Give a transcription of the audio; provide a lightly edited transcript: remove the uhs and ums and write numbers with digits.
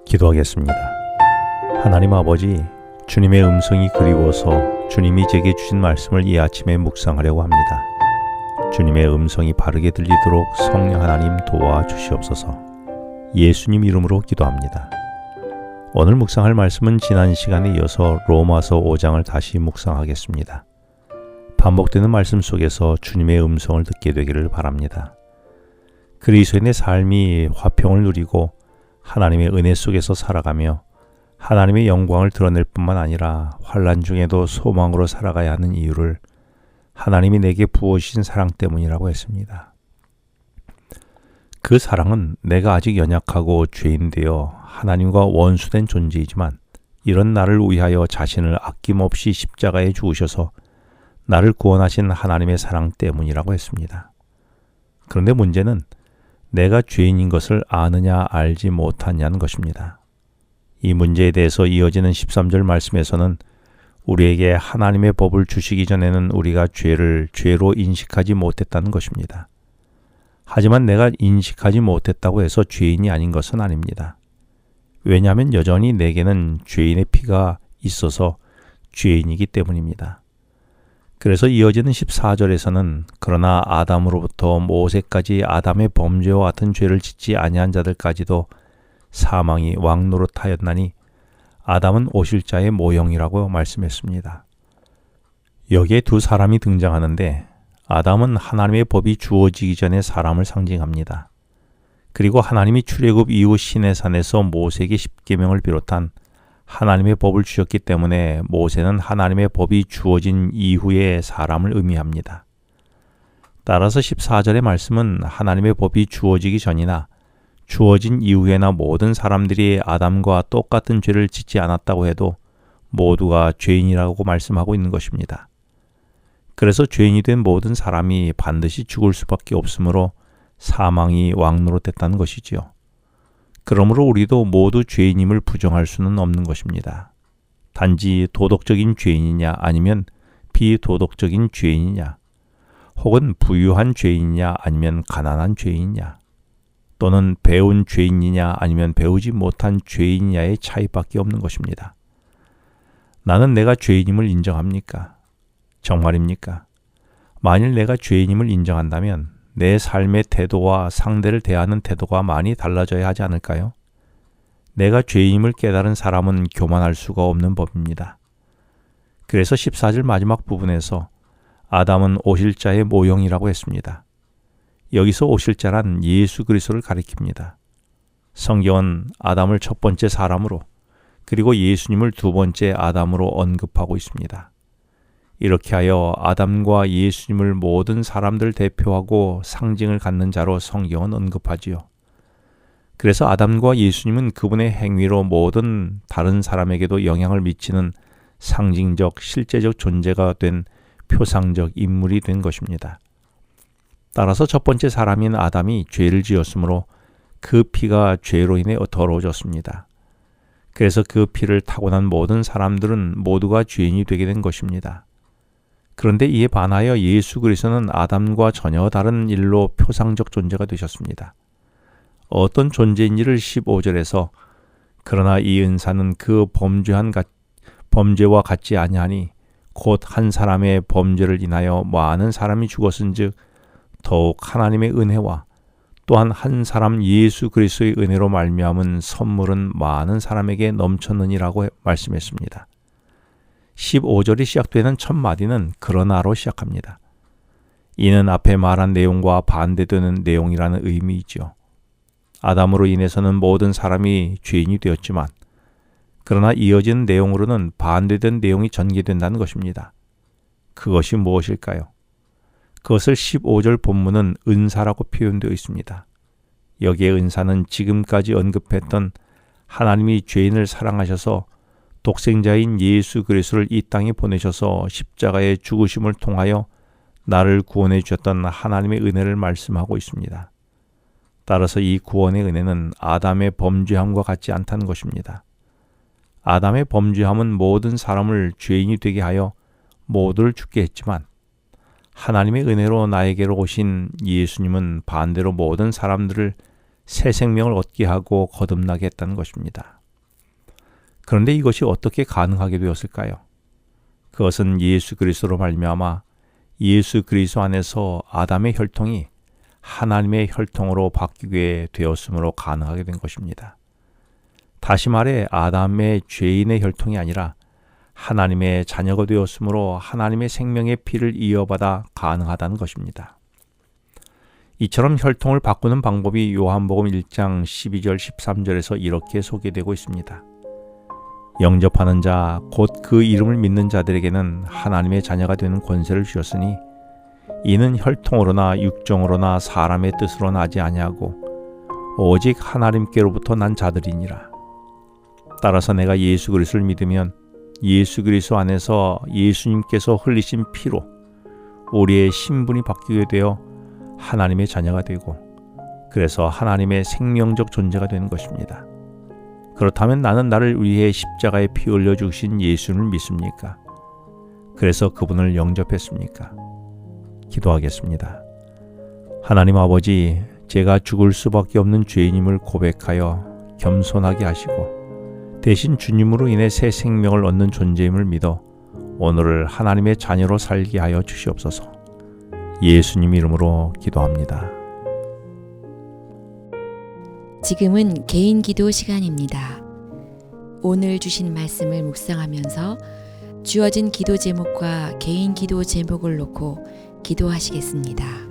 기도하겠습니다. 하나님 아버지, 주님의 음성이 그리워서 주님이 제게 주신 말씀을 이 아침에 묵상하려고 합니다. 주님의 음성이 바르게 들리도록 성령 하나님 도와주시옵소서. 예수님 이름으로 기도합니다. 오늘 묵상할 말씀은 지난 시간에 이어서 로마서 5장을 다시 묵상하겠습니다. 반복되는 말씀 속에서 주님의 음성을 듣게 되기를 바랍니다. 그리스도인의 삶이 화평을 누리고 하나님의 은혜 속에서 살아가며 하나님의 영광을 드러낼 뿐만 아니라 환난 중에도 소망으로 살아가야 하는 이유를 하나님이 내게 부어주신 사랑 때문이라고 했습니다. 그 사랑은 내가 아직 연약하고 죄인되어 하나님과 원수된 존재이지만 이런 나를 위하여 자신을 아낌없이 십자가에 죽으셔서 나를 구원하신 하나님의 사랑 때문이라고 했습니다. 그런데 문제는 내가 죄인인 것을 아느냐 알지 못하냐는 것입니다. 이 문제에 대해서 이어지는 13절 말씀에서는 우리에게 하나님의 법을 주시기 전에는 우리가 죄를 죄로 인식하지 못했다는 것입니다. 하지만 내가 인식하지 못했다고 해서 죄인이 아닌 것은 아닙니다. 왜냐하면 여전히 내게는 죄인의 피가 있어서 죄인이기 때문입니다. 그래서 이어지는 14절에서는 그러나 아담으로부터 모세까지 아담의 범죄와 같은 죄를 짓지 아니한 자들까지도 사망이 왕노릇하였나니 아담은 오실자의 모형이라고 말씀했습니다. 여기에 두 사람이 등장하는데 아담은 하나님의 법이 주어지기 전에 사람을 상징합니다. 그리고 하나님이 출애굽 이후 시내산에서 모세에게 십계명을 비롯한 하나님의 법을 주셨기 때문에 모세는 하나님의 법이 주어진 이후의 사람을 의미합니다. 따라서 14절의 말씀은 하나님의 법이 주어지기 전이나 주어진 이후에나 모든 사람들이 아담과 똑같은 죄를 짓지 않았다고 해도 모두가 죄인이라고 말씀하고 있는 것입니다. 그래서 죄인이 된 모든 사람이 반드시 죽을 수밖에 없으므로 사망이 왕노릇했다는 것이지요. 그러므로 우리도 모두 죄인임을 부정할 수는 없는 것입니다. 단지 도덕적인 죄인이냐 아니면 비도덕적인 죄인이냐, 혹은 부유한 죄인이냐 아니면 가난한 죄인이냐, 또는 배운 죄인이냐 아니면 배우지 못한 죄인이냐의 차이밖에 없는 것입니다. 나는 내가 죄인임을 인정합니까? 정말입니까? 만일 내가 죄인임을 인정한다면 내 삶의 태도와 상대를 대하는 태도가 많이 달라져야 하지 않을까요? 내가 죄인임을 깨달은 사람은 교만할 수가 없는 법입니다. 그래서 14절 마지막 부분에서 아담은 오실자의 모형이라고 했습니다. 여기서 오실자란 예수 그리스도를 가리킵니다. 성경은 아담을 첫 번째 사람으로 그리고 예수님을 두 번째 아담으로 언급하고 있습니다. 이렇게 하여 아담과 예수님을 모든 사람들 대표하고 상징을 갖는 자로 성경은 언급하지요. 그래서 아담과 예수님은 그분의 행위로 모든 다른 사람에게도 영향을 미치는 상징적, 실제적 존재가 된 표상적 인물이 된 것입니다. 따라서 첫 번째 사람인 아담이 죄를 지었으므로 그 피가 죄로 인해 더러워졌습니다. 그래서 그 피를 타고난 모든 사람들은 모두가 죄인이 되게 된 것입니다. 그런데 이에 반하여 예수 그리스도는 아담과 전혀 다른 일로 표상적 존재가 되셨습니다. 어떤 존재인지를 15절에서 그러나 이 은사는 그 범죄와 같지 아니하니 곧 한 사람의 범죄를 인하여 많은 사람이 죽었은즉 더욱 하나님의 은혜와 또한 한 사람 예수 그리스도의 은혜로 말미암은 선물은 많은 사람에게 넘쳤느니라고 말씀했습니다. 15절이 시작되는 첫 마디는 그러나로 시작합니다. 이는 앞에 말한 내용과 반대되는 내용이라는 의미이죠. 아담으로 인해서는 모든 사람이 죄인이 되었지만 그러나 이어지는 내용으로는 반대된 내용이 전개된다는 것입니다. 그것이 무엇일까요? 그것을 15절 본문은 은사라고 표현되어 있습니다. 여기에 은사는 지금까지 언급했던 하나님이 죄인을 사랑하셔서 독생자인 예수 그리스도를 이 땅에 보내셔서 십자가의 죽으심을 통하여 나를 구원해 주셨던 하나님의 은혜를 말씀하고 있습니다. 따라서 이 구원의 은혜는 아담의 범죄함과 같지 않다는 것입니다. 아담의 범죄함은 모든 사람을 죄인이 되게 하여 모두를 죽게 했지만 하나님의 은혜로 나에게로 오신 예수님은 반대로 모든 사람들을 새 생명을 얻게 하고 거듭나게 했다는 것입니다. 그런데 이것이 어떻게 가능하게 되었을까요? 그것은 예수 그리스도로 말미암아 예수 그리스도 안에서 아담의 혈통이 하나님의 혈통으로 바뀌게 되었으므로 가능하게 된 것입니다. 다시 말해 아담의 죄인의 혈통이 아니라 하나님의 자녀가 되었으므로 하나님의 생명의 피를 이어받아 가능하다는 것입니다. 이처럼 혈통을 바꾸는 방법이 요한복음 1장 12절 13절에서 이렇게 소개되고 있습니다. 영접하는 자, 곧 그 이름을 믿는 자들에게는 하나님의 자녀가 되는 권세를 주셨으니 이는 혈통으로나 육정으로나 사람의 뜻으로 나지 아니하고 오직 하나님께로부터 난 자들이니라. 따라서 내가 예수 그리스도를 믿으면 예수 그리스도 안에서 예수님께서 흘리신 피로 우리의 신분이 바뀌게 되어 하나님의 자녀가 되고 그래서 하나님의 생명적 존재가 되는 것입니다. 그렇다면 나는 나를 위해 십자가에 피 흘려 주신 예수를 믿습니까? 그래서 그분을 영접했습니까? 기도하겠습니다. 하나님 아버지, 제가 죽을 수밖에 없는 죄인임을 고백하여 겸손하게 하시고 대신 주님으로 인해 새 생명을 얻는 존재임을 믿어 오늘을 하나님의 자녀로 살게 하여 주시옵소서. 예수님 이름으로 기도합니다. 지금은 개인 기도 시간입니다. 오늘 주신 말씀을 묵상하면서 주어진 기도 제목과 개인 기도 제목을 놓고 기도하시겠습니다.